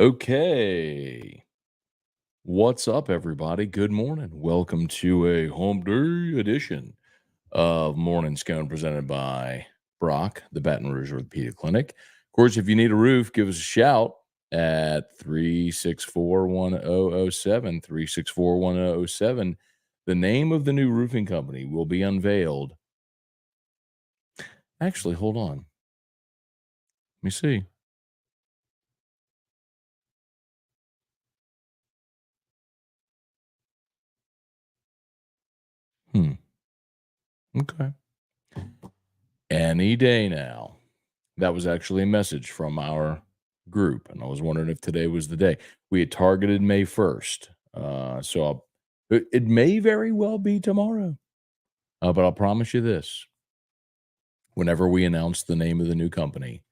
Okay. What's up, everybody? Good morning. Welcome to a home day edition of Morning Scone presented by Brock, the Baton Rouge Orthopedic Clinic. Of course, if you need a roof, give us a shout at 364-1007, 364-1007. The name of the new roofing company will be unveiled. Actually, hold on. Let me see. Hmm. Okay. Any day now. That was actually a message from our group, and I was wondering if today was the day. We had targeted May 1st, it may very well be tomorrow, but I'll promise you this: whenever we announce the name of the new company,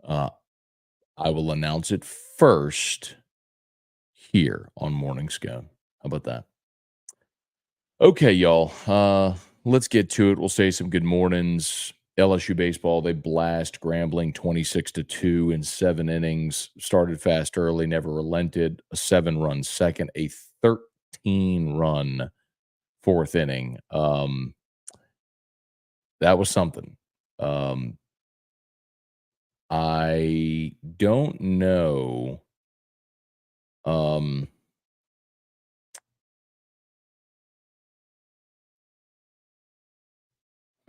uh, I will announce it first here on Morning Scone. How about that? Okay, y'all. Let's get to it. We'll say some good mornings. LSU baseball, they blast Grambling 26-2 in 7 innings. Started fast early, never relented. A 7-run second, a 13-run fourth inning. That was something. Um, I don't know. Um,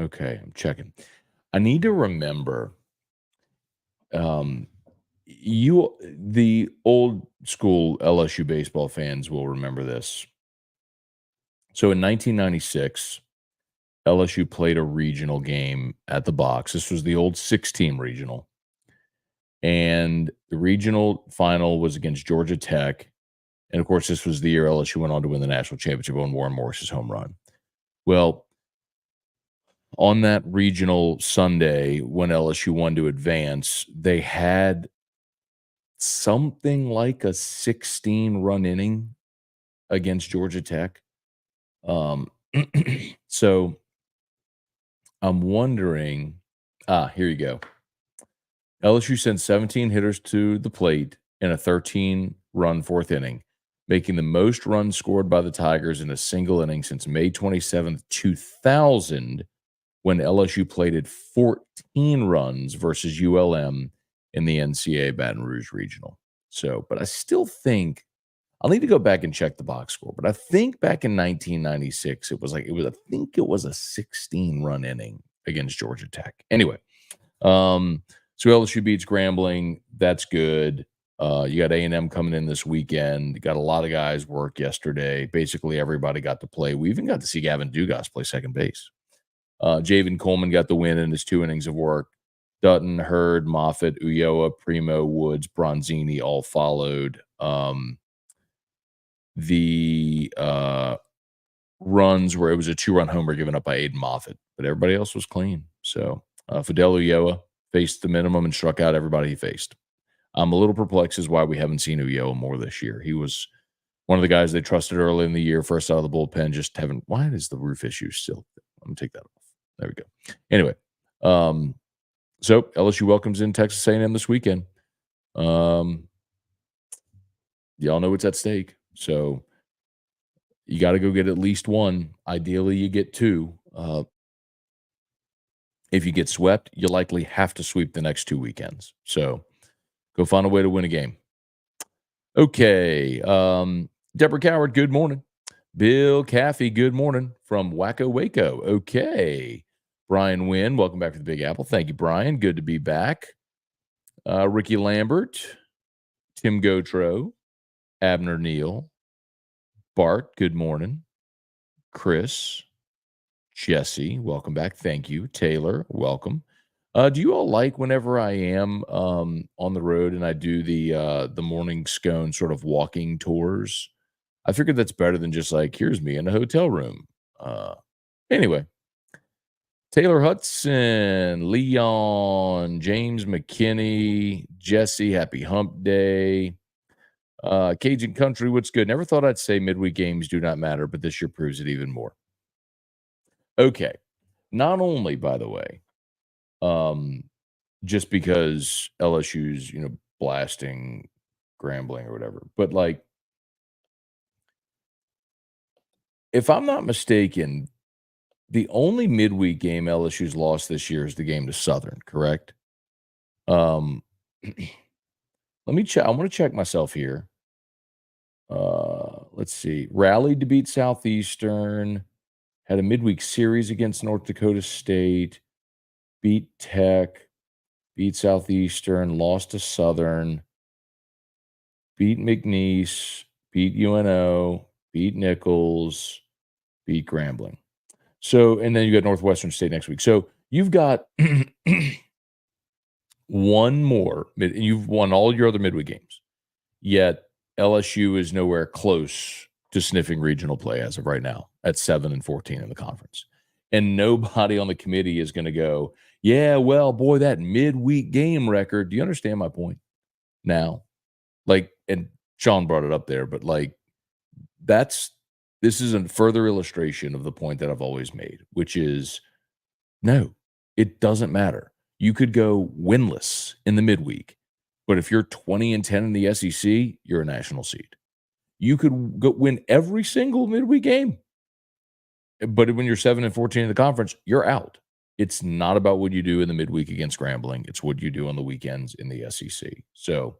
okay, I'm checking. I need to remember. Um, the old school LSU baseball fans will remember this. So in 1996, LSU played a regional game at the box. This was the old 6-team regional. And the regional final was against Georgia Tech. And of course, this was the year LSU went on to win the national championship on Warren Morris's home run. Well, on that regional Sunday, when LSU won to advance, they had something like a 16-run inning against Georgia Tech. Um, so I'm wondering. Here you go. LSU sent 17 hitters to the plate in a 13-run fourth inning, making the most runs scored by the Tigers in a single inning since May 27th, 2000, when LSU plated 14 runs versus ULM in the NCAA Baton Rouge Regional. So, but I still think I'll need to go back and check the box score, but I think back in 1996, I think it was a 16-run inning against Georgia Tech. Anyway, so LSU beats Grambling. That's good. You got A&M coming in this weekend. You got a lot of guys work yesterday. Basically, everybody got to play. We even got to see Gavin Dugas play second base. Javen Coleman got the win in his 2 innings of work. Dutton, Hurd, Moffitt, Ulloa, Primo, Woods, Bronzini all followed. The runs where it was a 2-run homer given up by Aiden Moffitt, but everybody else was clean. So Fidel Ulloa faced the minimum and struck out everybody he faced. I'm a little perplexed as why we haven't seen Ulloa more this year. He was one of the guys they trusted early in the year, first out of the bullpen. Just haven't. Why is the roof issue still? Let me take that off. There we go. Anyway, so LSU welcomes in Texas A&M this weekend. Y'all know what's at stake. So you got to go get at least one. Ideally, you get two. If you get swept, you likely have to sweep the next 2 weekends. So go find a way to win a game. Okay. Deborah Coward, good morning. Bill Caffey, good morning from Wacko Waco. Okay. Brian Wynn, welcome back to the Big Apple. Thank you, Brian. Good to be back. Ricky Lambert, Tim Gotro, Abner Neal, Bart, good morning. Chris, Jesse, welcome back. Thank you. Taylor, welcome. Do you all like whenever I am on the road and I do the morning scone sort of walking tours? I figured that's better than just like, here's me in a hotel room. Anyway, Taylor Hudson, Leon, James McKinney, Jesse, happy hump day. Cajun Country, what's good? Never thought I'd say midweek games do not matter, but this year proves it even more. Okay. Not only, by the way, just because LSU's, blasting Grambling or whatever. But, like, if I'm not mistaken, the only midweek game LSU's lost this year is the game to Southern, correct? Um, let me check. I want to check myself here. Let's see. Rallied to beat Southeastern, had a midweek series against North Dakota State, beat Tech, beat Southeastern, lost to Southern, beat McNeese, beat UNO, beat Nichols, beat Grambling. So, and then you got Northwestern State next week. So you've got one more. You've won all your other midweek games. Yet LSU is nowhere close to sniffing regional play as of right now at 7-14 in the conference. And nobody on the committee is going to go, yeah, well, boy, that midweek game record. Do you understand my point now? Like, and Sean brought it up there, but like, this is a further illustration of the point that I've always made, which is no, it doesn't matter. You could go winless in the midweek, but if you're 20-10 in the SEC, you're a national seed. You could go win every single midweek game, but when you're 7-14 in the conference, you're out. It's not about what you do in the midweek against Grambling. It's what you do on the weekends in the SEC. So,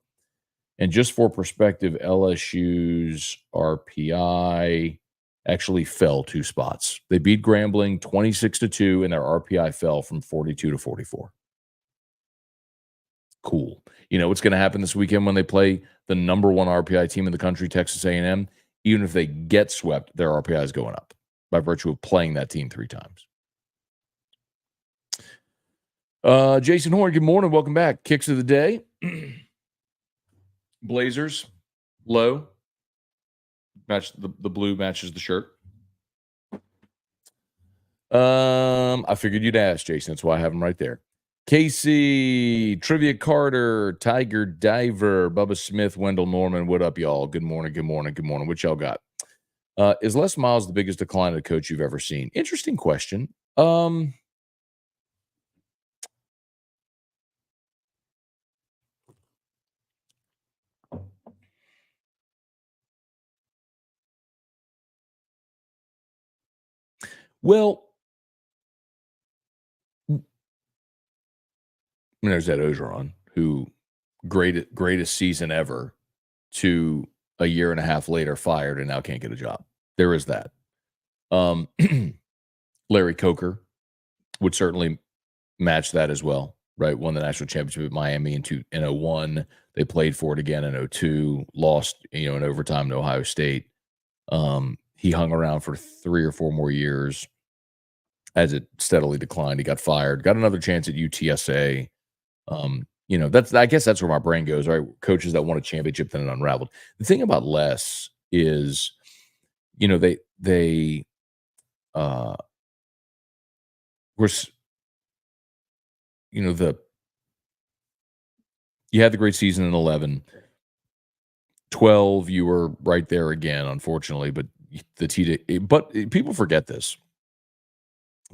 and just for perspective, LSU's RPI actually fell 2 spots. They beat Grambling 26-2, and their RPI fell from 42 to 44. Cool. You know what's going to happen this weekend when they play the number 1 RPI team in the country, Texas A&M? Even if they get swept, their RPI is going up by virtue of playing that team 3 times. Jason Horn, good morning. Welcome back. Kicks of the day. Blazers, low. Match the blue matches the shirt. I figured you'd ask, Jason. That's why I have them right there. Casey, Trivia Carter, Tiger Diver, Bubba Smith, Wendell Norman. What up, y'all? Good morning, good morning, good morning. What y'all got? Is Les Miles the biggest decline of a coach you've ever seen? Interesting question. Well, there's that Ogeron, who greatest season ever to a year and a half later fired and now can't get a job. There is that. Larry Coker would certainly match that as well, right? Won the national championship at Miami in 2001. They played for it again in 2002, lost, in overtime to Ohio State. He hung around for 3 or 4 more years as it steadily declined. He got fired, got another chance at UTSA. I guess that's where my brain goes, right? Coaches that won a championship, then it unraveled. The thing about Les is, they were, you had the great season in 11. 12, you were right there again, unfortunately, but but people forget this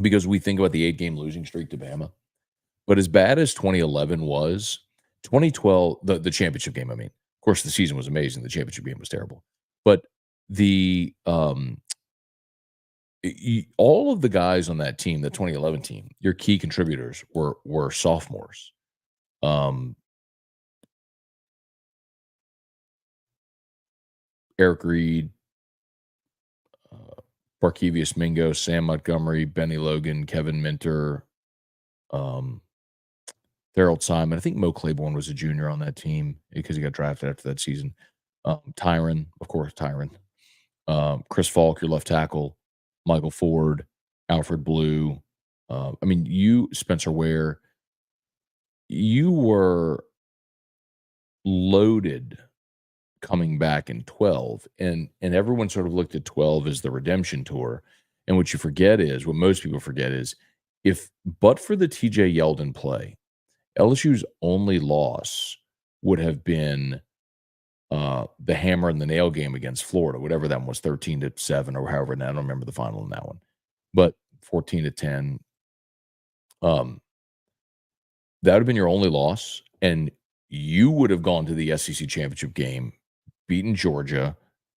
because we think about the 8-game losing streak to Bama. But as bad as 2011 was, 2012, the championship game, I mean, of course, the season was amazing. The championship game was terrible. But the all of the guys on that team, the 2011 team, your key contributors were sophomores. Eric Reed, Barkevius Mingo, Sam Montgomery, Benny Logan, Kevin Minter, Harold Simon. I think Mo Claiborne was a junior on that team because he got drafted after that season. Tyron, of course, Tyron. Chris Falk, your left tackle. Michael Ford, Alfred Blue. Spencer Ware, you were loaded coming back in 12, and everyone sort of looked at 12 as the redemption tour. And what most people forget is, but for the TJ Yeldon play, LSU's only loss would have been the hammer and the nail game against Florida, whatever that one was, 13-7 or however. Now I don't remember the final in that one, but 14-10. That would have been your only loss, and you would have gone to the SEC championship game, beaten Georgia,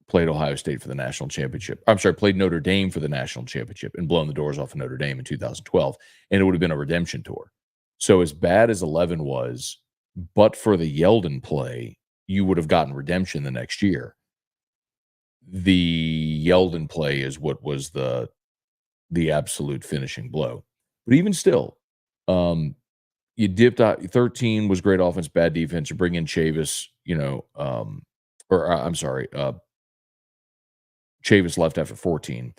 played Ohio State for the national championship. I'm sorry, played Notre Dame for the national championship and blown the doors off of Notre Dame in 2012, and it would have been a redemption tour. So as bad as 11 was, but for the Yeldon play, you would have gotten redemption the next year. The Yeldon play is what was the absolute finishing blow. But even still, you dipped out. 13 was great offense, bad defense. You bring in Chavis, I'm sorry, Chavis left after 14.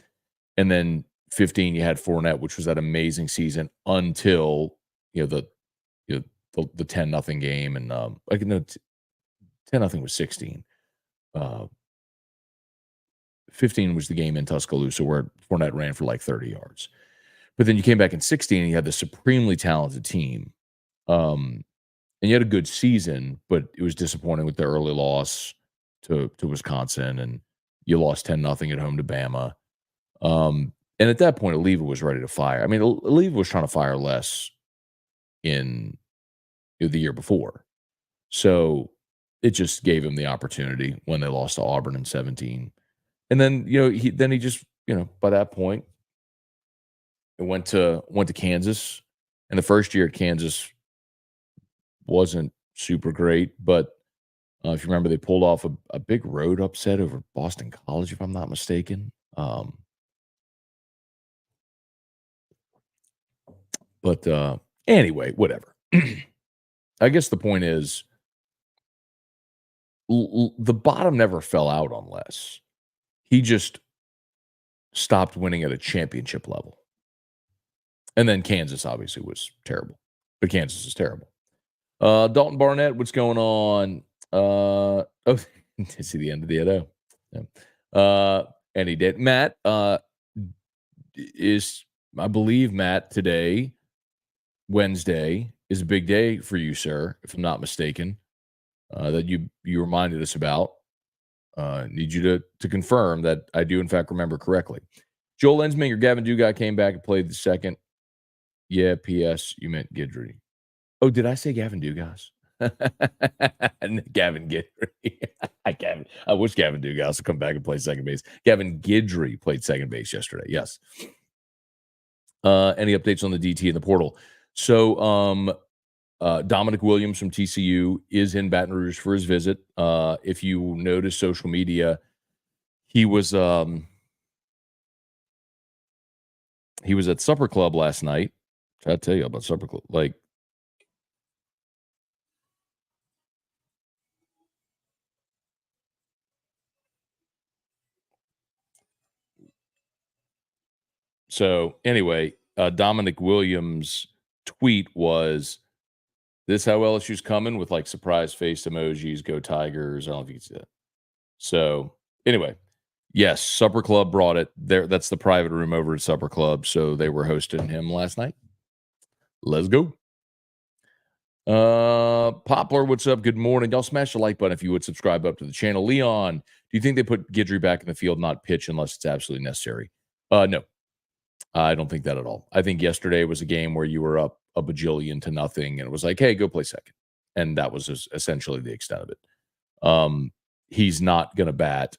And then 15, you had Fournette, which was that amazing season until, the 10-0 game. And 10-0 was 16. 15 was the game in Tuscaloosa where Fournette ran for like 30 yards. But then you came back in 16 and you had the supremely talented team. And you had a good season, but it was disappointing with the early loss to Wisconsin, and you lost 10-0 at home to Bama. And at that point, Oliva was ready to fire. I mean, Oliva was trying to fire less in the year before. So it just gave him the opportunity when they lost to Auburn in 17. And then, he just, by that point, it went to Kansas. And the first year at Kansas wasn't super great, but if you remember, they pulled off a big road upset over Boston College, if I'm not mistaken. But anyway, whatever. I guess the point is, the bottom never fell out on Les. He just stopped winning at a championship level. And then Kansas obviously was terrible. But Kansas is terrible. Dalton Barnett, what's going on? See the end of the Edo. Yeah. And he did. Matt is, I believe, Matt, today, Wednesday, is a big day for you, sir, if I'm not mistaken, that you reminded us about. Need you to confirm that I do, in fact, remember correctly. Joel Ensminger, Gavin Dugas came back and played the second. Yeah, P.S. You meant Guidry. Oh, did I say Gavin Dugas? Gavin Guidry. I wish Gavin Dugas would come back and play second base. Gavin Guidry played second base yesterday. Yes. Any updates on the DT in the portal? So, Dominic Williams from TCU is in Baton Rouge for his visit. If you notice social media, he was at Supper Club last night. I'll tell you about Supper Club. So anyway, Dominic Williams' tweet was, "This how LSU's coming," with surprise face emojis, "Go Tigers." I don't know if you can see that. So anyway, yes, Supper Club brought it there. That's the private room over at Supper Club. So they were hosting him last night. Let's go. Poplar, what's up? Good morning. Y'all smash the like button if you would subscribe up to the channel. Leon, do you think they put Guidry back in the field, not pitch unless it's absolutely necessary? No, I don't think that at all. I think yesterday was a game where you were up a bajillion to nothing, and it was like, hey, go play second. And that was essentially the extent of it. He's not going to bat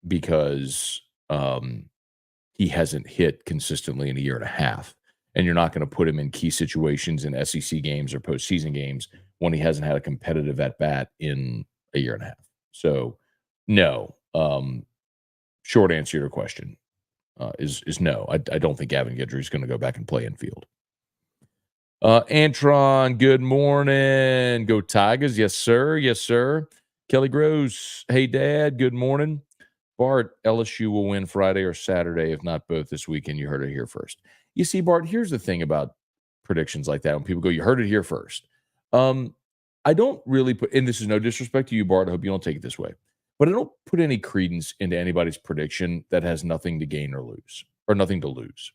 because he hasn't hit consistently in a year and a half. And you're not going to put him in key situations in SEC games or postseason games when he hasn't had a competitive at-bat in a year and a half. So, no. Short answer to your question is no. I don't think Gavin Guidry is going to go back and play infield. Antron, good morning. Go Tigers. Yes, sir. Yes, sir. Kelly Gross. Hey, Dad. Good morning. Bart, LSU will win Friday or Saturday, if not both this weekend. You heard it here first. You see, Bart, here's the thing about predictions like that. When people go, you heard it here first. I don't really put, and this is no disrespect to you, Bart. I hope you don't take it this way. But I don't put any credence into anybody's prediction that has nothing to gain or lose, or nothing to lose.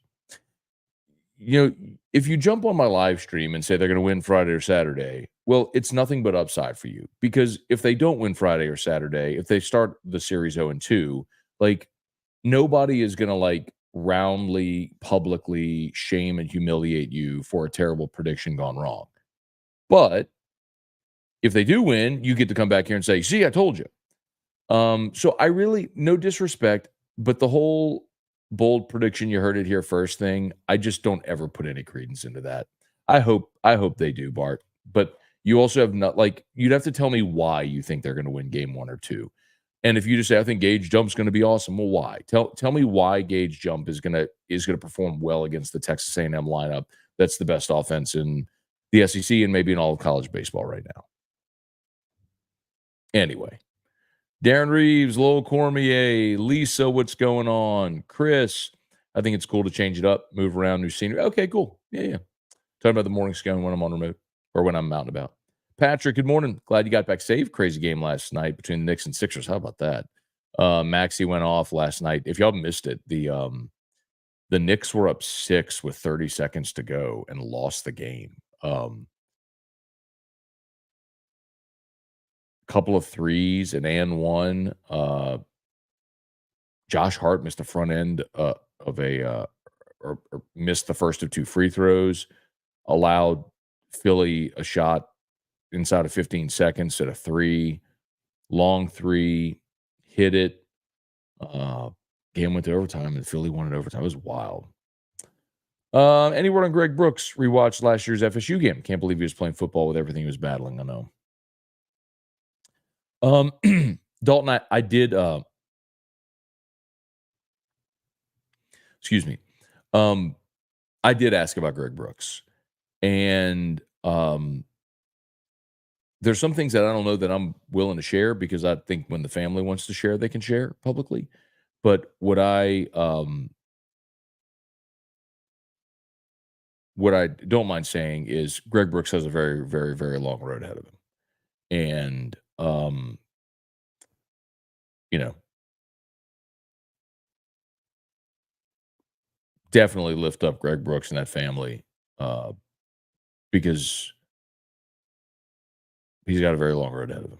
If you jump on my live stream and say they're going to win Friday or Saturday, well, it's nothing but upside for you. Because if they don't win Friday or Saturday, if they start the series 0-2, nobody is going to roundly, publicly shame and humiliate you for a terrible prediction gone wrong. But If they do win, you get to come back here and say, see, I told you. So I really, no disrespect, but the whole bold prediction, you heard it here first thing, I just don't ever put any credence into that. I hope they do, Bart. But you also have not like you'd have to tell me why you think they're going to win game 1 or 2. And if you just say I think Gage Jump's going to be awesome, well, why? Tell me why Gage Jump is gonna perform well against the Texas A&M lineup. That's the best offense in the SEC and maybe in all of college baseball right now. Anyway, Darren Reeves, Lowell Cormier, Lisa, what's going on? Chris, I think it's cool to change it up, move around, new scenery. Okay, cool. Yeah. Talking about the morning scone when I'm on remote or when I'm out and about. Patrick, good morning. Glad you got back safe. Crazy game last night between the Knicks and Sixers. How about that? Maxey went off last night. If y'all missed it, the Knicks were up 6 with 30 seconds to go and lost the game. Couple of threes and one. Josh Hart missed the front end of or missed the first of 2 free throws, allowed Philly a shot inside of 15 seconds at a 3, long 3, hit it. Game went to overtime, and Philly won it overtime. It was wild. Any word on Greg Brooks? Rewatched last year's FSU game. Can't believe he was playing football with everything he was battling. I know. Dalton, I did. Excuse me. I did ask about Greg Brooks, and there's some things that I don't know that I'm willing to share because I think when the family wants to share, they can share publicly. But what I don't mind saying is Greg Brooks has a very, very, very long road ahead of him, and you know, definitely lift up Greg Brooks and that family because he's got a very long road ahead of him.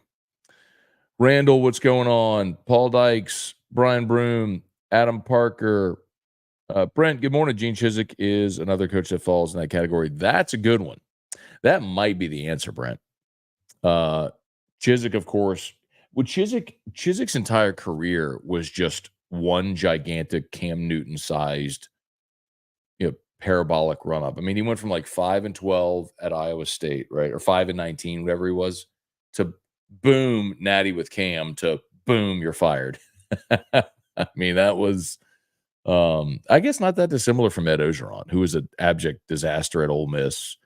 Randall, what's going on? Paul Dykes, Brian Broom, Adam Parker, Brent, good morning. Gene Chizik is another coach that falls in that category. That's a good one. That might be the answer, Brent. Chizik, of course. Well, Chizik's entire career was just one gigantic Cam Newton-sized, parabolic run up. I mean, he went from like 5-12 at Iowa State, right, or 5-19, whatever he was, to boom, natty with Cam, to boom, you're fired. I mean, that was, I guess, not that dissimilar from Ed Ogeron, who was an abject disaster at Ole Miss,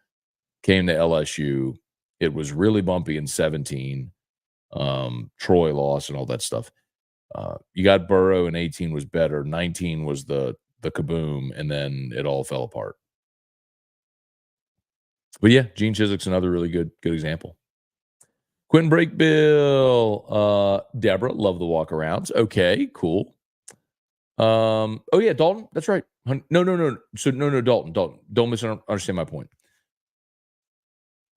came to LSU. It was really bumpy in 17. Troy lost and all that stuff. You got Burrow, and 18 was better. 19 was the kaboom, and then it all fell apart. But yeah, Gene Chizik's another really good example. Quentin Breakbill, Deborah, love the walk-arounds. Okay, cool. Oh yeah, Dalton, that's right. No. So no, Dalton, don't misunderstand my point.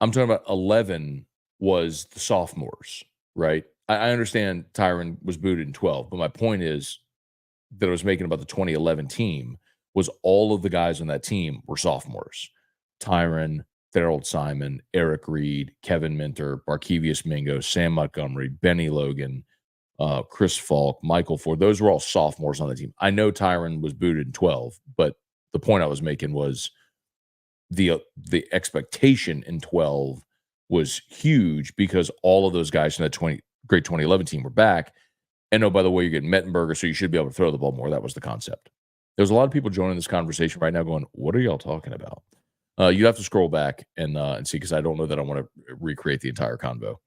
I'm talking about 11 was the sophomores, right? I understand Tyron was booted in 12, but my point is that I was making about the 2011 team was all of the guys on that team were sophomores. Tyron, Thorold Simon, Eric Reed, Kevin Minter, Barkevius Mingo, Sam Montgomery, Benny Logan, Chris Falk, Michael Ford. Those were all sophomores on the team. I know Tyron was booted in 12, but the point I was making was the expectation in 12 was huge because all of those guys in that great 2011 team were back. And oh, by the way, you're getting Mettenberger, so you should be able to throw the ball more. That was the concept. There's a lot of people joining this conversation right now going, what are y'all talking about? You have to scroll back and see, because I don't know that I want to recreate the entire convo.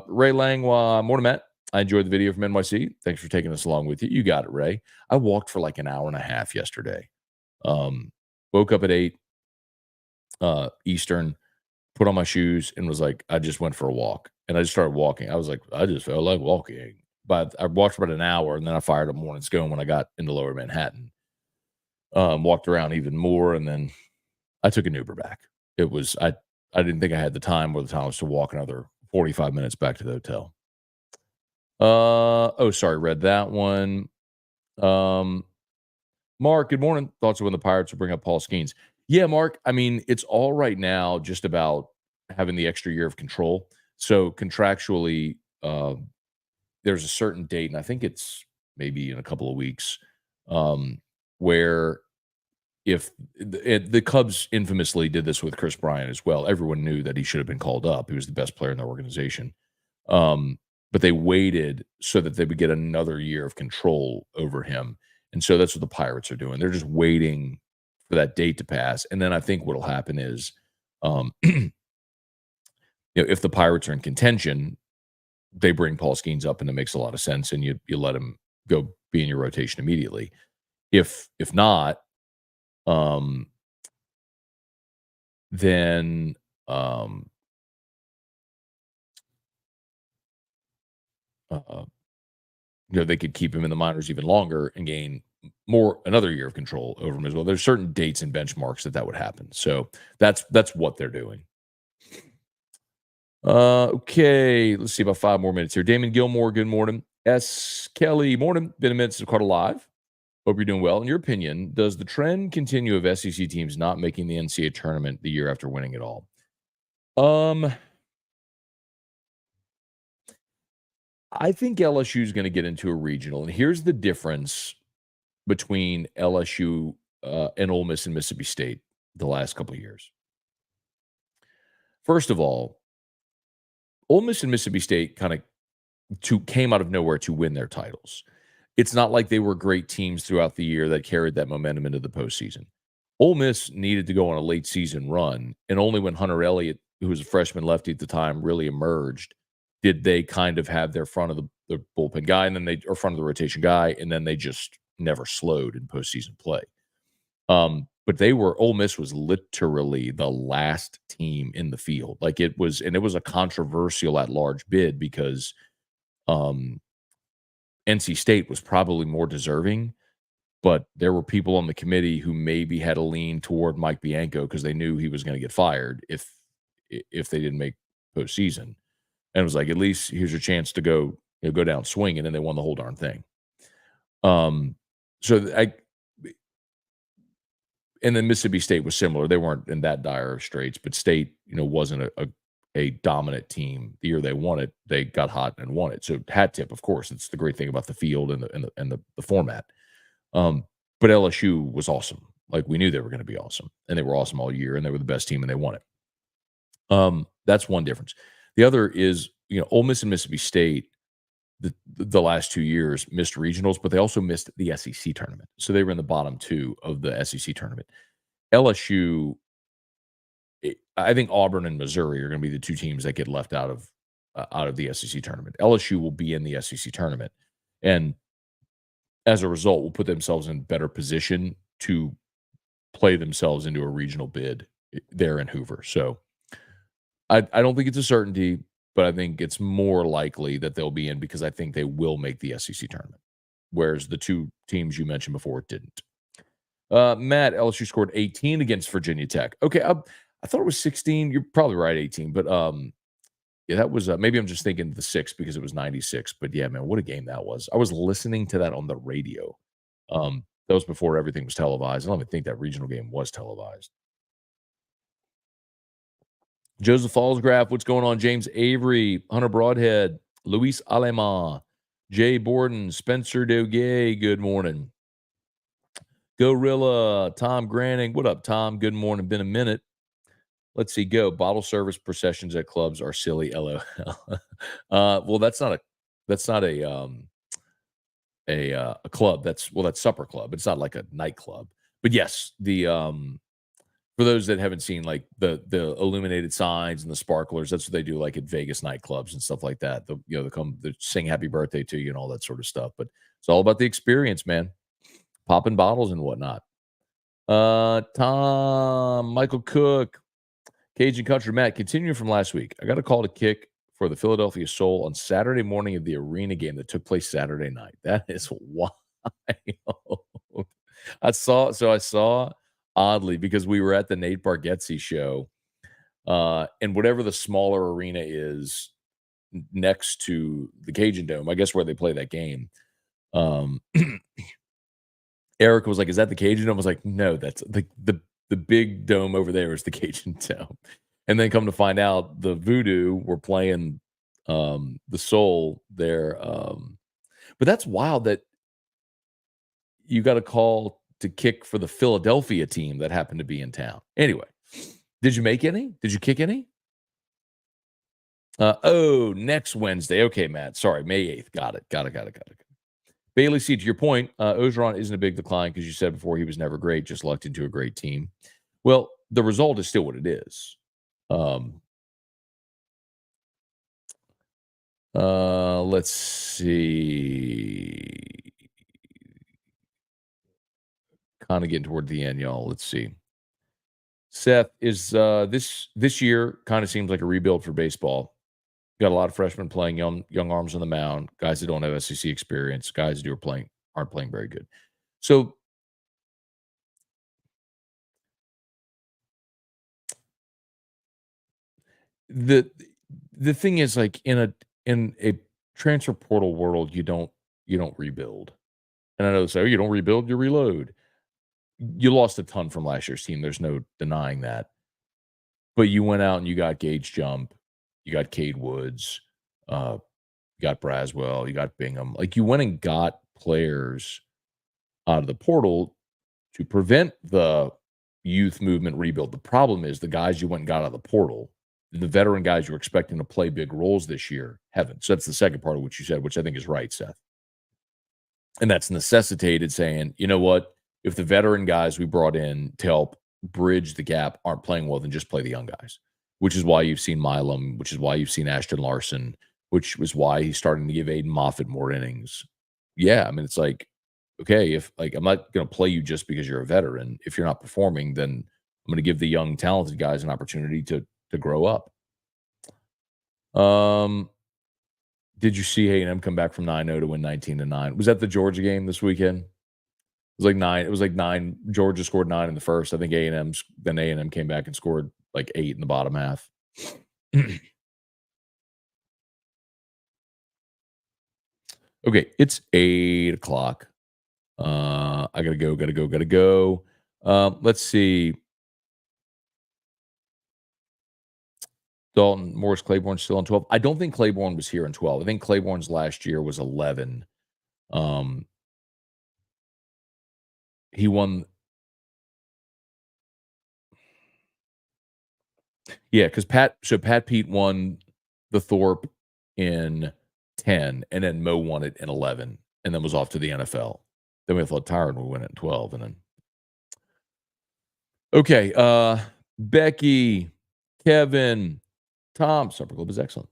Ray Langwa, morning, Matt. I enjoyed the video from NYC. Thanks for taking us along with you. You got it, Ray. I walked for like an hour and a half yesterday. Woke up at 8 Eastern, put on my shoes, and was like, I just went for a walk. And I just started walking. I was like, I just felt like walking. But I walked for about an hour, and then I fired up morning Scone when I got into lower Manhattan. Walked around even more, and then I took an Uber back. It was I didn't think I had the time or the tolerance to walk another 45 minutes back to the hotel. Sorry, read that one. Mark, good morning. Thoughts of when the Pirates will bring up Paul Skeens. Yeah, Mark, I mean, it's all right now just about having the extra year of control. So contractually, there's a certain date, and I think it's maybe in a couple of weeks, where if the Cubs infamously did this with Chris Bryant as well. Everyone knew that he should have been called up. He was the best player in their organization. But they waited so that they would get another year of control over him. And so that's what the Pirates are doing. They're just waiting for that date to pass. And then I think what'll happen is, if the Pirates are in contention, they bring Paul Skeens up, and it makes a lot of sense, and you let him go be in your rotation immediately. If not, um, then uh, they could keep him in the minors even longer and gain another year of control over him as well. There's certain dates and benchmarks that would happen. So that's what they're doing. Okay, let's see, about 5 more minutes here. Damon Gilmore, good morning. S. Kelly, morning. Been a minute since caught alive. Hope you're doing well. In your opinion, does the trend continue of SEC teams not making the NCAA tournament the year after winning it all? I think LSU is going to get into a regional, and here's the difference between LSU and Ole Miss and Mississippi State the last couple of years. First of all, Ole Miss and Mississippi State kind of came out of nowhere to win their titles. It's not like they were great teams throughout the year that carried that momentum into the postseason. Ole Miss needed to go on a late season run, and only when Hunter Elliott, who was a freshman lefty at the time, really emerged, did they kind of have their front of the bullpen guy, and then or front of the rotation guy, and then they just never slowed in postseason play. But Ole Miss was literally the last team in the field. Like it was a controversial at-large bid because NC State was probably more deserving, but there were people on the committee who maybe had a lean toward Mike Bianco because they knew he was going to get fired if they didn't make postseason. And it was like, at least here's your chance to go down swinging, and they won the whole darn thing. And then Mississippi State was similar. They weren't in that dire of straits, but State, wasn't a dominant team. The year they won it, they got hot and won it. So hat tip, of course. It's the great thing about the field and the format. But LSU was awesome. Like, we knew they were going to be awesome, and they were awesome all year, and they were the best team, and they won it. That's one difference. The other is, Ole Miss and Mississippi State, the last 2 years missed regionals, but they also missed the SEC tournament. So they were in the bottom 2 of the SEC tournament. LSU, I think Auburn and Missouri are going to be the 2 teams that get left out of the SEC tournament. LSU will be in the SEC tournament, and as a result, will put themselves in better position to play themselves into a regional bid there in Hoover. So I don't think it's a certainty, but I think it's more likely that they'll be in because I think they will make the SEC tournament, whereas the 2 teams you mentioned before didn't. Matt, LSU scored 18 against Virginia Tech. Okay, I thought it was 16. You're probably right, 18. But yeah, that was maybe I'm just thinking the 6 because it was 96. But yeah, man, what a game that was. I was listening to that on the radio. That was before everything was televised. I don't even think that regional game was televised. Joseph Fallsgraf, what's going on? James Avery, Hunter Broadhead, Luis Alema, Jay Borden, Spencer Doge, good morning. Gorilla, Tom Granning, what up, Tom? Good morning. Been a minute. Let's see. Go. Bottle service processions at clubs are silly. LOL. Well, that's not a club. That's supper club. It's not like a nightclub. But yes, for those that haven't seen, like, the illuminated signs and the sparklers, that's what they do, like, at Vegas nightclubs and stuff like that. They come, they sing happy birthday to you and all that sort of stuff. But it's all about the experience, man. Popping bottles and whatnot. Tom, Michael Cook, Cajun Country Matt, continuing from last week. I got a call to kick for the Philadelphia Soul on Saturday morning of the arena game that took place Saturday night. That is wild. I saw oddly, because we were at the Nate Bargatze show, and whatever the smaller arena is next to the Cajun Dome, I guess where they play that game, Eric was like, "Is that the Cajun Dome?" I was like, "No, that's the big dome over there is the Cajun Dome." And then come to find out the Voodoo were playing the Soul there. But that's wild that you got a call to kick for the Philadelphia team that happened to be in town. Anyway, did you make any? Did you kick any? Next Wednesday. Okay, Matt. Sorry, May 8th. Got it. Bailey C, to your point, Ogeron isn't a big decline because you said before he was never great, just lucked into a great team. Well, the result is still what it is. Let's see. Kind of getting toward the end, y'all. Let's see. Seth, is this year kind of seems like a rebuild for baseball. Got a lot of freshmen playing, young arms on the mound, guys that don't have SEC experience, guys who aren't playing very good. So the the thing is, like, in a transfer portal world, you don't rebuild. And I know they say, "Oh, you don't rebuild, you reload." You lost a ton from last year's team. There's no denying that. But you went out and you got Gage Jump, you got Cade Woods, uh, you got Braswell, you got Bingham. Like, you went and got players out of the portal to prevent the youth movement rebuild. The problem is the guys you went and got out of the portal, the veteran guys you were expecting to play big roles this year, haven't. So that's the second part of what you said, which I think is right, Seth. And that's necessitated saying, you know what? If the veteran guys we brought in to help bridge the gap aren't playing well, then just play the young guys, which is why you've seen Milam, which is why you've seen Ashton Larson, which was why he's starting to give Aiden Moffett more innings. Yeah, I mean, it's like, okay, if like I'm not going to play you just because you're a veteran. If you're not performing, then I'm going to give the young, talented guys an opportunity to grow up. Did you see A&M come back from 9-0 to win 19-9? Was that the Georgia game this weekend? It was like 9. Georgia scored 9 in the first. I think A&M came back and scored like 8 in the bottom half. Okay, it's 8:00. I gotta go. Let's see. Dalton, Morris Claiborne's still on 12. I don't think Claiborne was here in 12. I think Claiborne's last year was 11. Um, he won. Yeah, because Pat Pete won the Thorpe in 10, and then Mo won it in 11, and then was off to the NFL. Then we thought Tyron would win it in 12, and then okay. Becky, Kevin, Tom, Supper Club is excellent.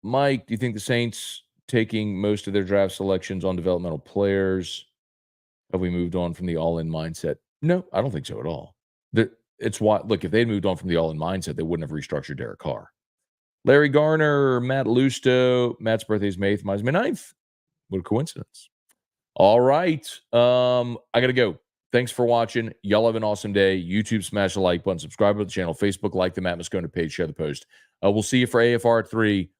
Mike, do you think the Saints taking most of their draft selections on developmental players? Have we moved on from the all-in mindset? No, I don't think so at all. It's why, look, if they had moved on from the all-in mindset, they wouldn't have restructured Derek Carr. Larry Garner, Matt Lusto. Matt's birthday is May 8th, mine's May 9th. What a coincidence. All right. I gotta go. Thanks for watching. Y'all have an awesome day. YouTube, smash the like button, subscribe to the channel, Facebook, like the Matt Scone page, share the post. We'll see you for AFR 3.